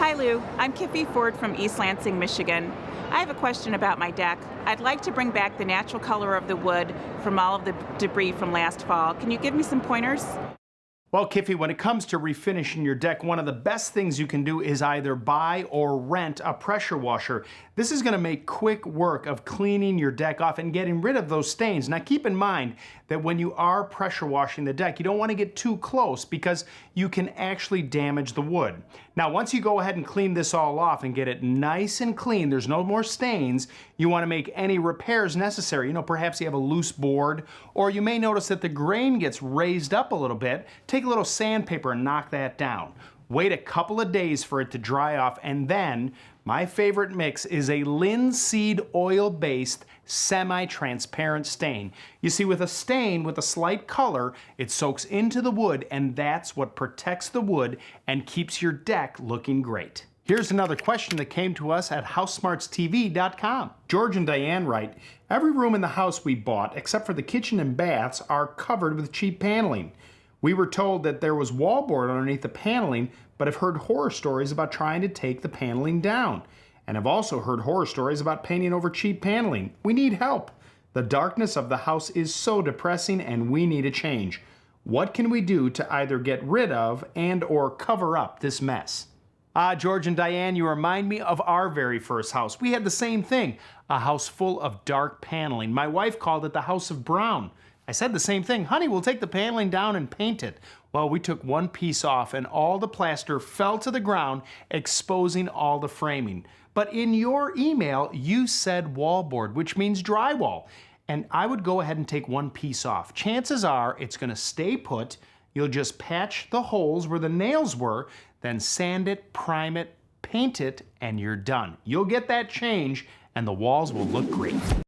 Hi, Lou. I'm Kiffy Ford from East Lansing, Michigan. I have a question about my deck. I'd like to bring back the natural color of the wood from all of the debris from last fall. Can you give me some pointers? Well, Kiffy, when it comes to refinishing your deck, one of the best things you can do is either buy or rent a pressure washer. This is going to make quick work of cleaning your deck off and getting rid of those stains. Now, keep in mind that when you are pressure washing the deck, you don't want to get too close because you can actually damage the wood. Now, once you go ahead and clean this all off and get it nice and clean, there's no more stains, you want to make any repairs necessary. You know, perhaps you have a loose board, or you may notice that the grain gets raised up a little bit. Take a little sandpaper and knock that down. Wait a couple of days for it to dry off, and then my favorite mix is a linseed oil-based semi-transparent stain. You see, with a stain with a slight color, it soaks into the wood, and that's what protects the wood and keeps your deck looking great. Here's another question that came to us at HouseSmartsTV.com. George and Diane write, every room in the house we bought, except for the kitchen and baths, are covered with cheap paneling. We were told that there was wallboard underneath the paneling, but have heard horror stories about trying to take the paneling down. And have also heard horror stories about painting over cheap paneling. We need help. The darkness of the house is so depressing and we need a change. What can we do to either get rid of and or cover up this mess? George and Diane, you remind me of our very first house. We had the same thing, a house full of dark paneling. My wife called it the House of Brown. I said the same thing, honey, we'll take the paneling down and paint it. Well, we took one piece off and all the plaster fell to the ground, exposing all the framing. But in your email, you said wallboard, which means drywall. And I would go ahead and take one piece off. Chances are it's gonna stay put. You'll just patch the holes where the nails were, then sand it, prime it, paint it, and you're done. You'll get that change and the walls will look great.